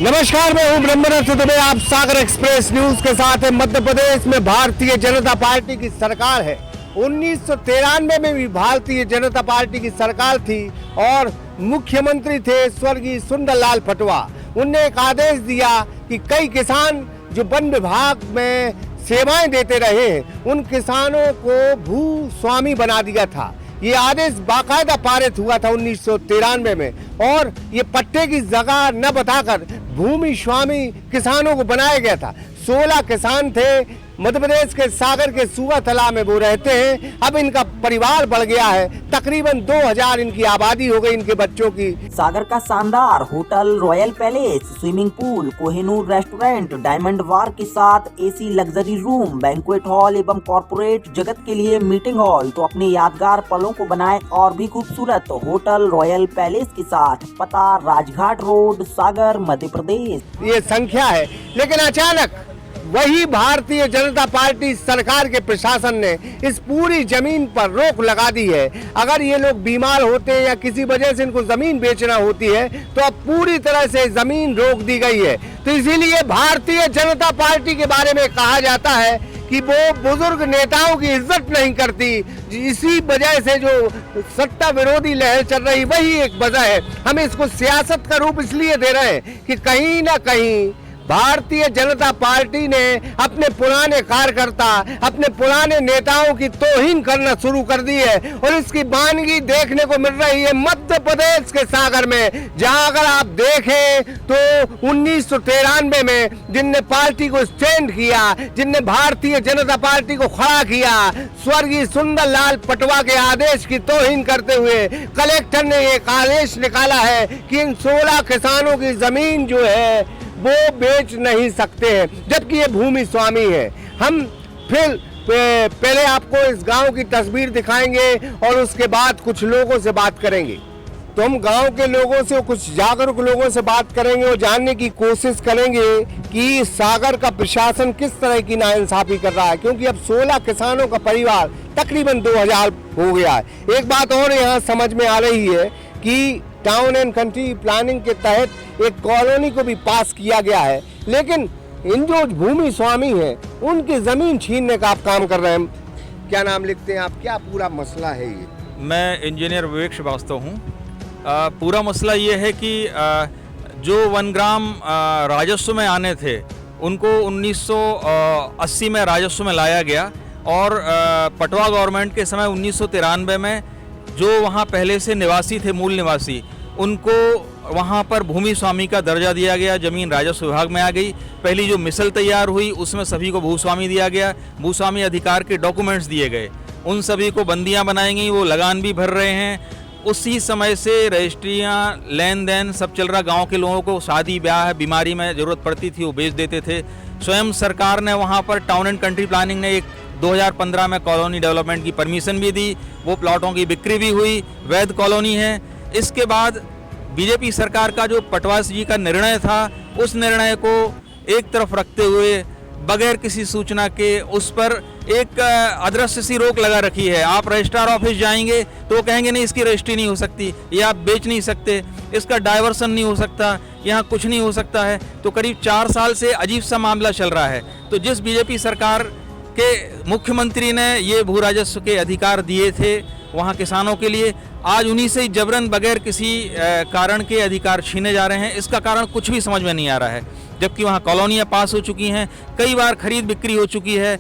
नमस्कार, मैं हूं ब्रह्मदत्त दुबे। आप सागर एक्सप्रेस न्यूज के साथ हैं। मध्य प्रदेश में भारतीय जनता पार्टी की सरकार है। 1993 में भी भारतीय जनता पार्टी की सरकार थी और मुख्यमंत्री थे स्वर्गीय सुंदरलाल पटवा। उनने एक आदेश दिया कि कई किसान जो वन विभाग में सेवाएं देते रहे हैं उन किसानों को भू स्वामी बना दिया था। ये आदेश बाकायदा पारित हुआ था 1993 में और ये पट्टे की जगह न बताकर भूमि स्वामी किसानों को बनाया गया था। 16 किसान थे मध्य प्रदेश के सागर के सूबा तालाब में वो रहते हैं। अब इनका परिवार बढ़ गया है, तकरीबन 2000 इनकी आबादी हो गई, इनके बच्चों की। सागर का शानदार hotel royal palace, swimming pool, Kohinoor restaurant, diamond bar के साथ AC luxury room, banquet hall एवं कॉर्पोरेट जगत के लिए मीटिंग हॉल। तो अपने यादगार पलों को बनाए और भी खूबसूरत होटल रॉयल पैलेस के साथ। पता राजघाट रोड, सागर, मध्य प्रदेश। ये संख्या है, लेकिन अचानक वही भारतीय जनता पार्टी सरकार के प्रशासन ने इस पूरी जमीन पर रोक लगा दी है। अगर ये लोग बीमार होते हैं या किसी वजह से इनको जमीन बेचना होती है तो अब पूरी तरह से जमीन रोक दी गई है। तो इसीलिए भारतीय जनता पार्टी के बारे में कहा जाता है कि वो बुजुर्ग नेताओं की इज्जत नहीं करती। इसी वजह से जो सत्ता विरोधी लहर चल रही वही एक वजह है। हम इसको सियासत का रूप इसलिए दे रहे हैं कि कहीं ना कहीं भारतीय जनता पार्टी ने अपने पुराने कार्यकर्ता, अपने पुराने नेताओं की तौहीन करना शुरू कर दी है और इसकी वानगी देखने को मिल रही है मध्य प्रदेश के सागर में। जहां अगर आप देखें तो 1993 में जिनने पार्टी को स्टैंड किया, जिनने भारतीय जनता पार्टी को खड़ा किया, स्वर्गीय सुंदरलाल पटवा के आदेश की तौहीन करते हुए कलेक्टर ने एक आदेश निकाला है कि इन 16 किसानों की जमीन जो है वो बेच नहीं सकते हैं, जबकि ये भूमि स्वामी है। हम फिर पहले आपको इस गांव की तस्वीर दिखाएंगे और उसके बाद कुछ लोगों से बात करेंगे। तो हम गांव के लोगों से, कुछ जागरूक लोगों से बात करेंगे और जानने की कोशिश करेंगे कि सागर का प्रशासन किस तरह की नाइंसाफी कर रहा है, क्योंकि अब 16 किसानों का परिवार तकरीबन 2000 हो गया है। एक बात और यहाँ समझ में आ रही है कि टाउन एंड कंट्री प्लानिंग के तहत एक कॉलोनी को भी पास किया गया है, लेकिन इन जो भूमि स्वामी हैं उनकी जमीन छीनने का आप काम कर रहे हैं। क्या नाम लिखते हैं आप, क्या पूरा मसला है ये? मैं इंजीनियर विवेक श्रीवास्तव हूँ। पूरा मसला ये है कि जो वनग्राम राजस्व में आने थे उनको 1980 में राजस्व में लाया गया और पटवा गवर्नमेंट के समय 1993 में जो वहाँ पहले से निवासी थे, मूल निवासी, उनको वहाँ पर भूमि स्वामी का दर्जा दिया गया। ज़मीन राजस्व विभाग में आ गई। पहली जो मिसल तैयार हुई उसमें सभी को भूस्वामी दिया गया। भूस्वामी अधिकार के डॉक्यूमेंट्स दिए गए, उन सभी को बंदियाँ बनाई गई, वो लगान भी भर रहे हैं। उसी समय से रजिस्ट्रियाँ, लेन देन सब चल रहा। गाँव के लोगों को शादी ब्याह, बीमारी में ज़रूरत पड़ती थी वो बेच देते थे। स्वयं सरकार ने वहाँ पर टाउन एंड कंट्री प्लानिंग ने एक 2015 में कॉलोनी डेवलपमेंट की परमिशन भी दी। वो प्लॉटों की बिक्री भी हुई, वैध कॉलोनी है। इसके बाद बीजेपी सरकार का जो पटवा जी का निर्णय था उस निर्णय को एक तरफ रखते हुए बगैर किसी सूचना के उस पर एक अदृश्य सी रोक लगा रखी है। आप रजिस्ट्रार ऑफिस जाएंगे तो वो कहेंगे नहीं, इसकी रजिस्ट्री नहीं हो सकती, ये आप बेच नहीं सकते, इसका डाइवर्सन नहीं हो सकता, यहाँ कुछ नहीं हो सकता है। तो करीब 4 साल से अजीब सा मामला चल रहा है। तो जिस बीजेपी सरकार के मुख्यमंत्री ने ये भू राजस्व के अधिकार दिए थे वहाँ किसानों के लिए, आज उन्हीं से जबरन बगैर किसी कारण के अधिकार छीने जा रहे हैं। इसका कारण कुछ भी समझ में नहीं आ रहा है, जबकि वहाँ कॉलोनियाँ पास हो चुकी हैं, कई बार खरीद बिक्री हो चुकी है।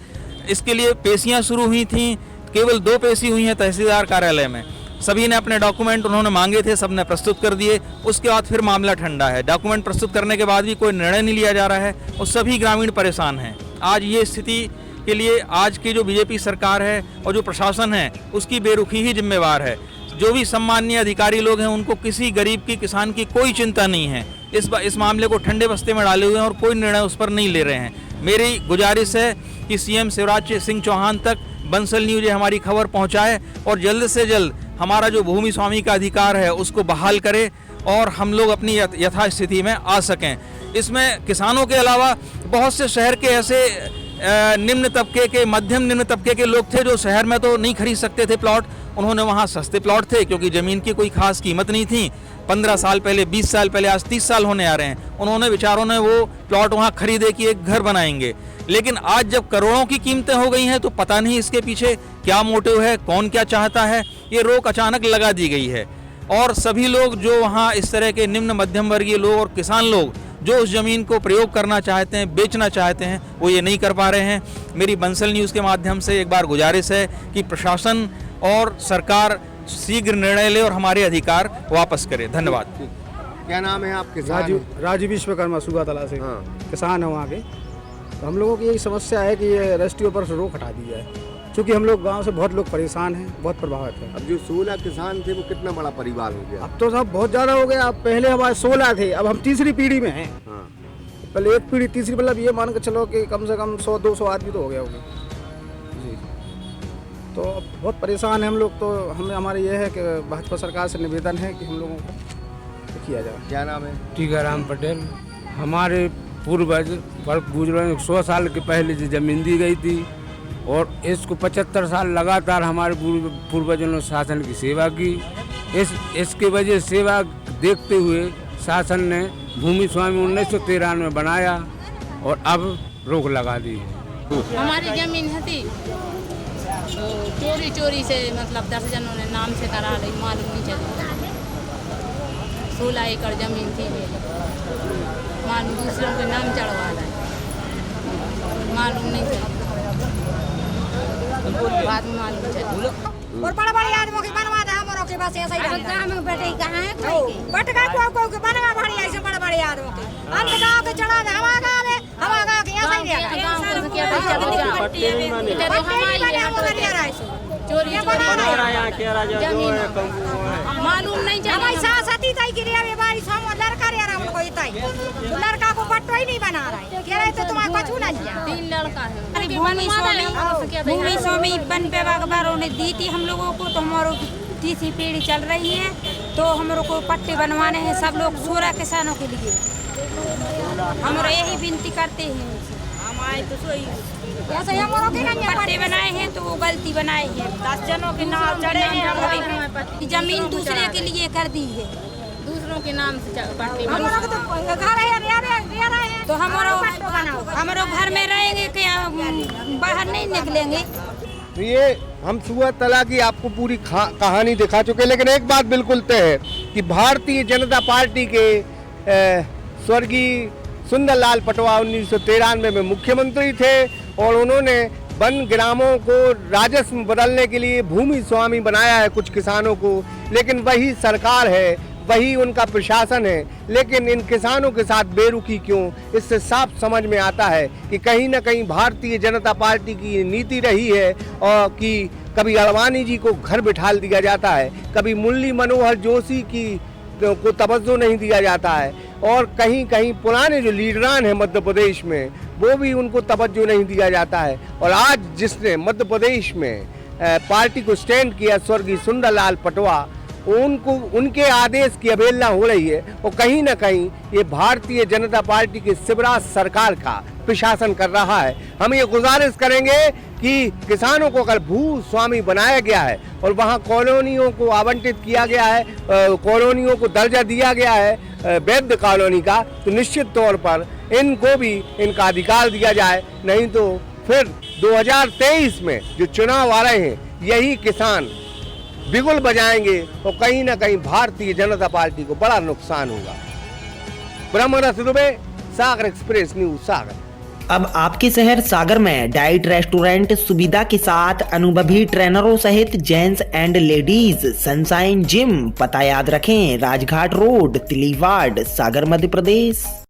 इसके लिए पेशियाँ शुरू हुई थीं, केवल 2 पेशी हुई हैं तहसीलदार कार्यालय में। सभी ने अपने डॉक्यूमेंट उन्होंने मांगे थे, सब ने प्रस्तुत कर दिए। उसके बाद फिर मामला ठंडा है। डॉक्यूमेंट प्रस्तुत करने के बाद भी कोई निर्णय नहीं लिया जा रहा है और सभी ग्रामीण परेशान हैं। आज ये स्थिति के लिए आज की जो बीजेपी सरकार है और जो प्रशासन है उसकी बेरुखी ही जिम्मेवार है। जो भी सम्माननीय अधिकारी लोग हैं उनको किसी गरीब की, किसान की कोई चिंता नहीं है। इस मामले को ठंडे बस्ते में डाले हुए हैं और कोई निर्णय उस पर नहीं ले रहे हैं। मेरी गुजारिश है कि सीएम शिवराज सिंह चौहान तक बंसल न्यूज हमारी खबर पहुंचाए और जल्द से जल्द हमारा जो भूमि स्वामी का अधिकार है उसको बहाल करे और हम लोग अपनी यथास्थिति में आ सकें। इसमें किसानों के अलावा बहुत से शहर के ऐसे निम्न तबके के, मध्यम निम्न तबके के लोग थे जो शहर में तो नहीं खरीद सकते थे प्लॉट। उन्होंने वहाँ सस्ते प्लॉट थे क्योंकि ज़मीन की कोई खास कीमत नहीं थी। 15 साल पहले, 20 साल पहले, आज 30 साल होने आ रहे हैं, उन्होंने बेचारों ने वो प्लॉट वहाँ खरीदे कि एक घर बनाएंगे। लेकिन आज जब करोड़ों की कीमतें हो गई हैं तो पता नहीं इसके पीछे क्या मोटिव है, कौन क्या चाहता है। ये रोक अचानक लगा दी गई है और सभी लोग जो वहाँ इस तरह के निम्न मध्यम वर्गीय लोग और किसान लोग जो उस ज़मीन को प्रयोग करना चाहते हैं, बेचना चाहते हैं, वो ये नहीं कर पा रहे हैं। मेरी बंसल न्यूज़ के माध्यम से एक बार गुजारिश है कि प्रशासन और सरकार शीघ्र निर्णय ले और हमारे अधिकार वापस करे। धन्यवाद। क्या नाम है आपके? राजू विश्वकर्मा सुगा तला से हाँ। किसान है वहाँ के। तो हम लोगों की यही समस्या है कि ये रजिस्ट्रियों पर से रोक हटा दी जाए, क्योंकि हम लोग गांव से बहुत लोग परेशान हैं, बहुत प्रभावित हैं। अब जो 16 किसान थे वो कितना बड़ा परिवार हो गया? अब तो सब बहुत ज़्यादा हो गया। अब पहले हमारे 16 थे, अब हम तीसरी पीढ़ी में हैं। हाँ। पहले एक पीढ़ी, तीसरी, मतलब ये मान के चलो कि कम से कम 100-200 आदमी तो हो गया होगा जी। तो अब बहुत परेशान हैं हम लोग। तो हमारे ये है कि भाजपा सरकार से निवेदन है कि हम लोगों को किया जाए। क्या नाम है? टीकाराम पटेल। हमारे पूर्वज बुजुर्ग 100 साल के पहले जो जमीन दी गई थी और इसको 75 साल लगातार हमारे पूर्वजों ने शासन की सेवा की। इसके वजह सेवा देखते हुए शासन ने भूमि स्वामी 1913 में बनाया और अब रोक लगा दी है। हमारी जमीन थी तो चोरी से मतलब 10 जनों ने नाम से करा ली, मालूम नहीं चला। 16 एकड़ जमीन थी, मालूम दूसरों के नाम चढ़वा रहा है, मालूम नहीं चला, बाद में मालूम चला। और बड़े बड़े आदमियों की बनवा दे, हमरों के बस ऐसा ही रहता है। बेटे कहाँ है बटका को बनवा बड़ी ऐसे बड़े बड़े आदमियों के अंत गांव के चढ़ा दे। हमारा गांव है, हमारा गांव के ऐसा ही रहता है। चोरी मालूम नहीं चला। हमारी सास आती ताई की रिया बारी साम लड़का रे रहा हमको इताई, तो लड़का को पट्टो ही नहीं बना रहा है। कह रहे तो तुम्हारा कुछ ना लिया। 3 लड़का है। भूमि स्वामी वन विभाग वालों ने दी थी हम लोगों को, तो हमारो तीसरी पीढ़ी चल रही है। तो हमारे को पट्टे बनवाने हैं सब लोग 16 किसानों के लिए। हम यही विनती करते हैं हमारे तो ऐसे हमरों के नहीं पट्टे बनाए हैं तो वो गलती बनाए हैं। 10 जनों के नाम चढ़े हैं। हमारी जमीन दूसरे के लिए कर दी है, दूसरों के नाम से पट्टे हमरों के तो घर है रे रहे हैं। तो हमारो घर में रहेंगे क्या, बाहर नहीं निकलेंगे। तो ये हम सुगा तला की आपको पूरी कहानी दिखा चुके, लेकिन एक बात बिल्कुल तय है कि भारतीय जनता पार्टी के स्वर्गीय सुंदरलाल पटवा 1993 में मुख्यमंत्री थे और उन्होंने वन ग्रामों को राजस्व बदलने के लिए भूमि स्वामी बनाया है कुछ किसानों को। लेकिन वही सरकार है, वही उनका प्रशासन है, लेकिन इन किसानों के साथ बेरुखी क्यों? इससे साफ समझ में आता है कि कहीं ना कहीं भारतीय जनता पार्टी की नीति रही है और कि कभी अडवाणी जी को घर बिठा दिया जाता है, कभी मुरली मनोहर जोशी को तवज्जो नहीं दिया जाता है और कहीं कहीं पुराने जो लीडरान हैं मध्य प्रदेश में वो भी उनको तवज्जो नहीं दिया जाता है। और आज जिसने मध्य प्रदेश में पार्टी को स्टैंड किया स्वर्गीय सुंदरलाल पटवा, उनके आदेश की अवहेलना हो रही है और कहीं ना कहीं ये भारतीय जनता पार्टी की शिवराज सरकार का प्रशासन कर रहा है। हम ये गुजारिश करेंगे कि किसानों को अगर भू स्वामी बनाया गया है और वहाँ कॉलोनियों को आवंटित किया गया है, कॉलोनियों को दर्जा दिया गया है वैध कॉलोनी का, तो निश्चित तौर पर इनको भी इनका अधिकार दिया जाए। नहीं तो फिर 2023 में जो चुनाव आ रहे हैं यही किसान बिगुल बजाएंगे और कहीं ना कहीं भारतीय जनता पार्टी को बड़ा नुकसान होगा। ब्रह्मरस दुबे, सागर एक्सप्रेस न्यूज, सागर। अब आपके शहर सागर में डाइट रेस्टोरेंट सुविधा के साथ अनुभवी ट्रेनरों सहित gents and ladies sunshine gym. पता याद रखें, राजघाट रोड, तिलीवाड़, सागर, मध्य प्रदेश।